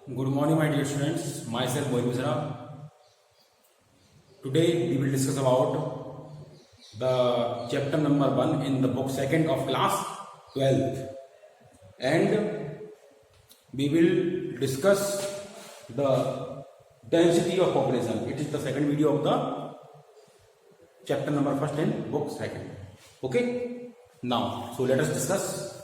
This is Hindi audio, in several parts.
Good morning, my dear students. Myself, Mohit Misra. Today, we will discuss about the chapter number 1 in the book 2nd of class 12th. And we will discuss the density of population. It is the second video of the chapter number 1st in book 2nd. Okay? Now, so let us discuss.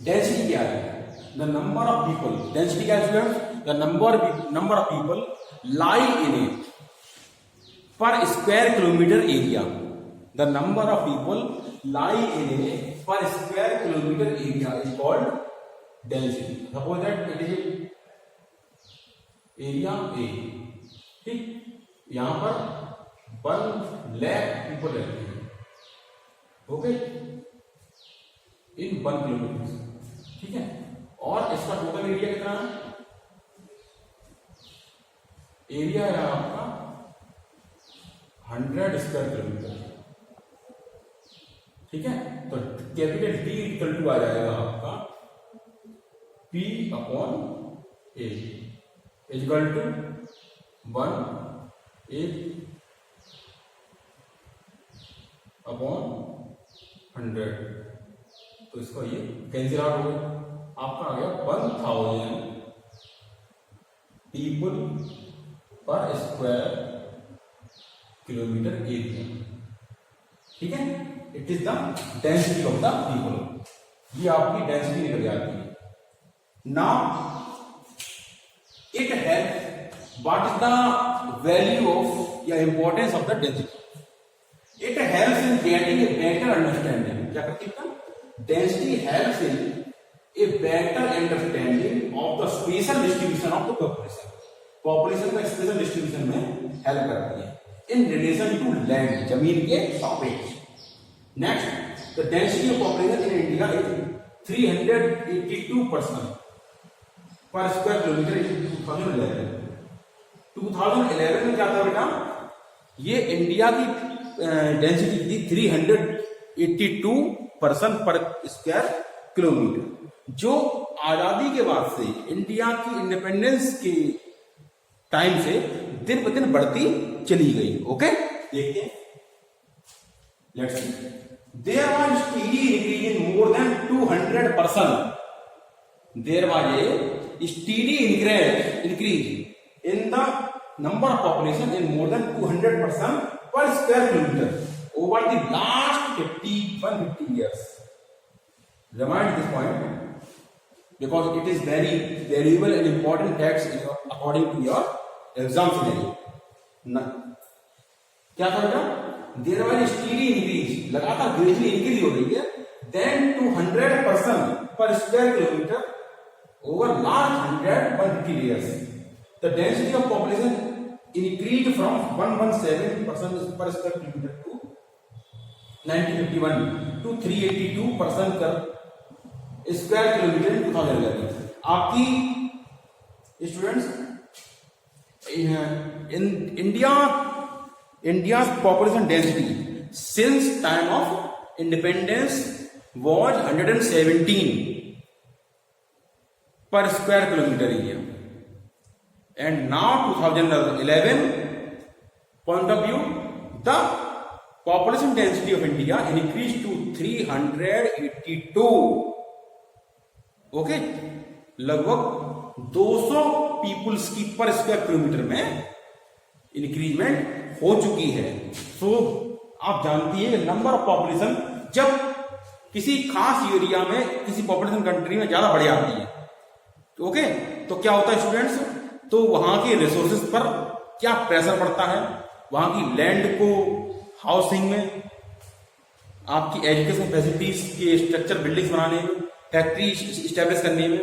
Density क्या है? The number of people. Density क्या है students? The number of people lie in a per square kilometer area. The number of people lie in a per square kilometer area is called density. Suppose that it is area A. ठीक, यहाँ पर 1 lakh people रहते हैं. ओके, इन 1 किलोमीटर. ठीक है, और इसका टोटल एरिया कितना है? एरिया है आपका 100 स्क्वायर किलोमीटर. ठीक है, तो कैपिटल डी इक्वल टू आ जाएगा आपका P upon A equal to 1 upon 100. तो इसका ये कैंसिल आउट हो गया. आपका आ गया 1000 पीपल पर स्क्वायर किलोमीटर एरिया. ठीक है, it is the density of the people. ये आपकी डेंसिटी निकल जाती है. Now it help. What is the value of या importance of the density? It helps in getting a better understanding. क्या करती है? Density helps in a better understanding of the spatial distribution of the population. Population का spatial distribution में help करती है in relation to land, जमीन के सापेक्ष. Next, the density of population in India is 382 person per square kilometer in 2011. 2011 में क्या था बेटा? ये इंडिया की डेंसिटी थी 382 पर्सन पर स्क्वायर किलोमीटर, जो आजादी के बाद से इंडिया की इंडिपेंडेंस के टाइम से दिन ब दिन बढ़ती चली गई. ओके, देखते हैं. Let's see. There was steady increase in more than 200%. There was a steady increase in the number of population in more than 200% per square kilometre over the last 150 years. Remind this point because it is very valuable and important facts according to your exam scenario. क्या करेगा? There was steady increase, लगातार gradually increase हो रही है then 200% per square kilometer over last 150 years. The density of population increased from 117% per square kilometer to 1951 to 382% per square kilometre in 2011. आपकी students in India population density since time of independence was 117 per square kilometre area and now 2011 point of view the population density of India increase to 382. Okay, लगभग 200 पीपुल्स की पर स्क्वायर किलोमीटर में इंक्रीजमेंट हो चुकी है. सो आप जानती है नंबर ऑफ पॉपुलेशन जब किसी खास एरिया में किसी पॉपुलेशन कंट्री में ज्यादा बढ़ जाती है. ओके, तो क्या होता है स्टूडेंट्स? तो वहां के रिसोर्सेज पर क्या प्रेशर पड़ता है? वहां की लैंड को हाउसिंग में, आपकी एजुकेशन फैसिलिटीज के स्ट्रक्चर बिल्डिंग्स बनाने में, फैक्ट्री स्टैब्लिश करने में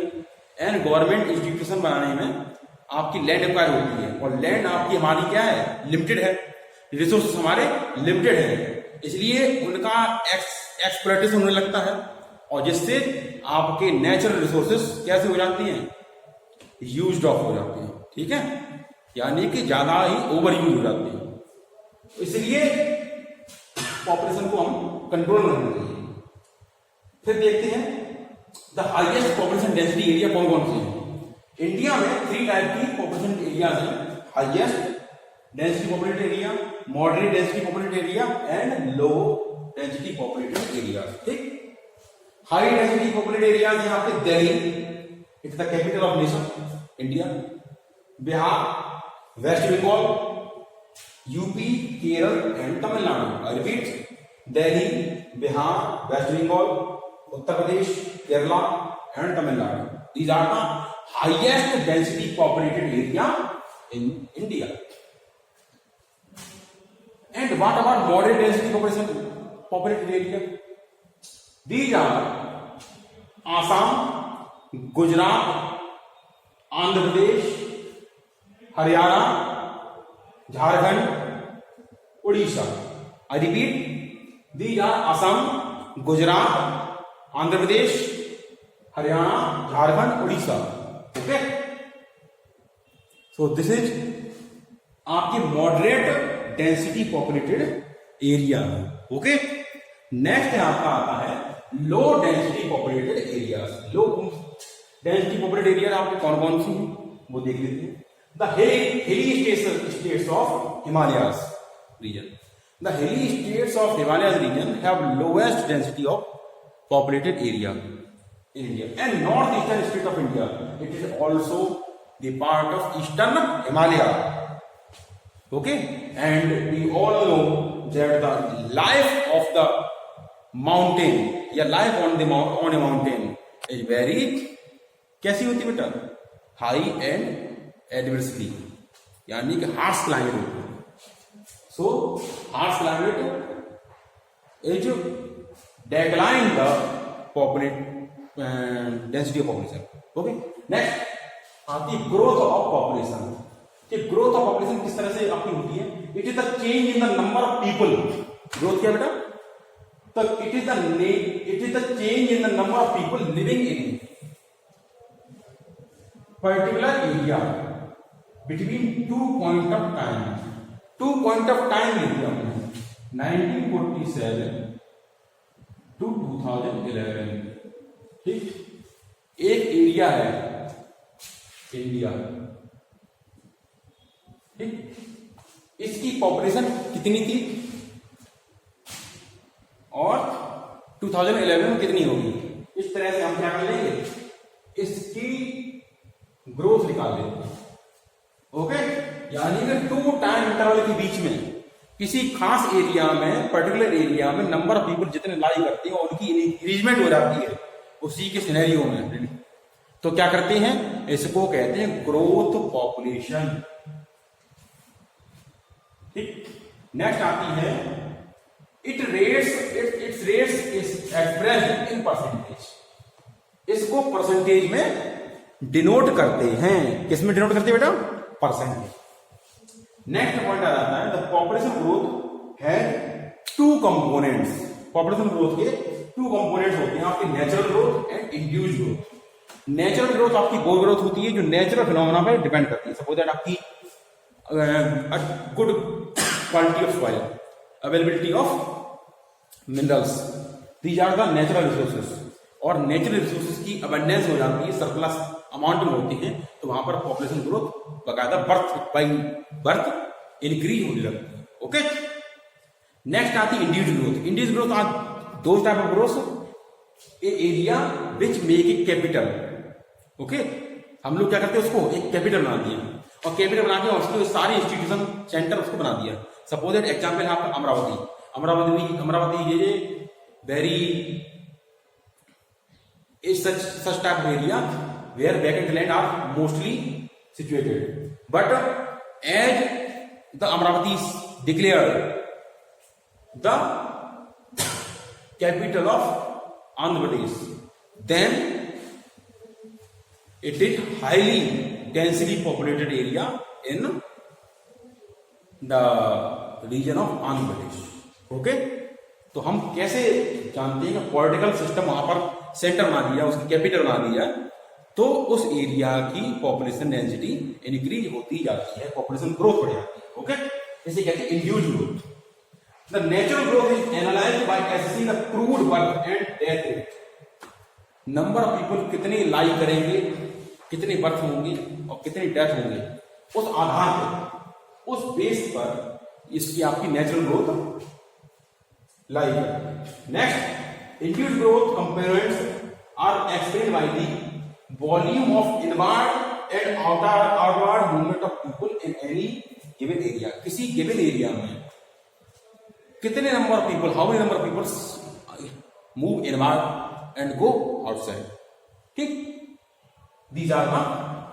एंड गवर्नमेंट इंस्टीट्यूशन बनाने में आपकी लैंड एक्वायर होती है. और लैंड आपकी हमारी क्या है? लिमिटेड है. रिसोर्सेस हमारे लिमिटेड है, इसलिए उनका एक्सप्लॉयटेशन होने लगता है और जिससे आपके नेचुरल रिसोर्सेस कैसे हो जाती हैं? यूज्ड ऑफ हो जाती हैं. ठीक है, यानी कि ज्यादा ही ओवर यूज हो जाती है. इसलिए पॉपुलेशन को हम कंट्रोल में रखना चाहिए. फिर देखते हैं the highest population density area कौन कौन से हैं. इंडिया में 3 टाइप की पॉपुलेशन एरिया है, highest density populated area, moderate density populated area and low density populated area. ठीक, हाई डेंसिटी पॉपुलेटेड एरिया यहाँ पे Delhi, it's the capital of nation India, Bihar, West Bengal, UP, Kerala and Tamil Nadu. I repeat, Delhi, Bihar, West Bengal, Uttar Pradesh, Kerala and Tamil Nadu. These are the highest density populated area in India. And what about moderate density populated area? These are Assam, Gujarat, Andhra Pradesh, Haryana, Jharkhand, Odisha. I repeat, these are Assam, Gujarat, Andhra Pradesh, Haryana, Jharkhand, Orissa. Okay, so this is आपकी moderate density populated area. Okay, next आपका आता है low density populated area. Low density populated area आपके कौन कौन सी हैं वो देख लेते हैं। The hilly states of Himalayas region. The hilly states of Himalayas region have lowest density of populated area in India, and northeastern state of India, it is also the part of eastern Himalaya. Okay, and we all know that the life of the mountain या life on a mountain is very कैसी होती बेटा, high and adversely, यानी कि harsh climate होती है। So harsh climate is decline the density of population. Okay, next आती ग्रोथ ऑफ पॉपुलेशन। कि ग्रोथ ऑफ पॉपुलेशन किस तरह से आपकी होती है? It is the change in the number of people. Growth क्या बेटा? तो it is the change in the number of people living in particular area between 2 point of time. 2 point of time लिया हमने 1947 टू 2011। ठीक, एक एरिया है इंडिया, ठीक, इसकी पॉपुलेशन कितनी थी और 2011 में कितनी होगी? इस तरह से हम क्या कर लेंगे, इसकी ग्रोथ निकाल लेंगे। ओके, यानी कि 2 टाइम इंटरवल के बीच में किसी खास एरिया में, पर्टिकुलर एरिया में नंबर ऑफ पीपल जितने लाई करते हैं उनकी इंक्रीजमेंट हो जाती है उसी के सिनेरियो में। तो क्या करते हैं, इसको कहते हैं ग्रोथ पॉपुलेशन। ठीक, नेक्स्ट आती है it's rates is expressed in percentage. इसको परसेंटेज में डिनोट करते हैं। किस में डिनोट करते हैं बेटा? परसेंटेज। नेक्स्ट पॉइंट आ जाता है द पॉपुलेशन ग्रोथ है 2 कंपोनेंट्स। पॉपुलेशन ग्रोथ के 2 कंपोनेंट्स होते हैं आपके, natural growth and induced growth. Natural growth आपकी वो ग्रोथ होती है जो नेचुरल फिनोमेना पे डिपेंड करती है। सपोज दैट आपकी good quality of soil, availability of minerals, these are the natural resources. और नेचुरल रिसोर्सेज की अबंडेंस हो जाती है, सरप्लस अमाउंट में होती है, तो वहां पर पॉपुलेशन ग्रोथ बकायदा बर्थ इंक्रीज होने लगती है। ओके, नेक्स्ट आती है induced growth. Induced growth are 2 type of growth. A area which make a capital. Okay, हम लोग क्या करते हैं, उसको एक कैपिटल बना दिया, और कैपिटल बना के उसको सारे इंस्टीट्यूशन सेंटर उसको बना दिया। सपोज एग्जाम्पल है आपका अमरावती ये very such type of area where vacant land are mostly situated, but as the Amravati is declared the capital of Andhra Pradesh, then it is highly densely populated area in the region of Andhra Pradesh. Okay, तो हम कैसे जानते हैं कि पॉलिटिकल सिस्टम वहां पर सेंटर बना दिया, उसकी कैपिटल बना दिया, तो उस एरिया की पॉपुलेशन डेंसिटी इंक्रीज होती जाती है, पॉपुलेशन ग्रोथ बढ़ जाती है। ओके, इसे कहते हैं induced growth. The natural growth is analysed by assessing the crude birth and death rate. Number of people कितने लाई करेंगे कितनी बर्थ होंगी और कितनी डेथ होंगी, उस आधार पर, उस बेस पर इसकी आपकी नेचुरल ग्रोथ लाई करती है। Next, induced growth components are explained by the volume of inward and outward movement of people in any given area. किसी गिवन एरिया में कितने number of people, how many number of people move inward and go outside, ठीक। These are the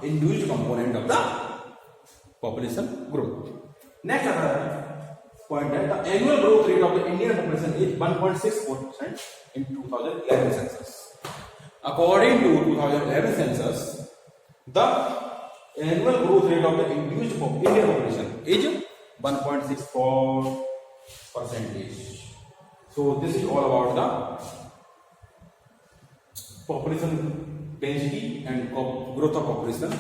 induced component of the population growth. Next other point is the annual growth rate of the Indian population is 1.64% in 2011 census. According to 2011 census, the annual growth rate of the induced Indian population is 1.64%. So this is all about the population density and growth of population,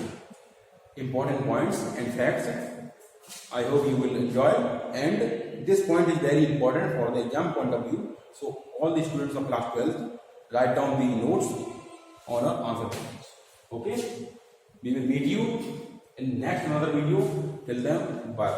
important points and facts. I hope you will enjoy, and this point is very important for the exam point of view. So all the students of class 12 write down the notes on our answer pages. Okay, we will meet you in next another video. Till then, bye.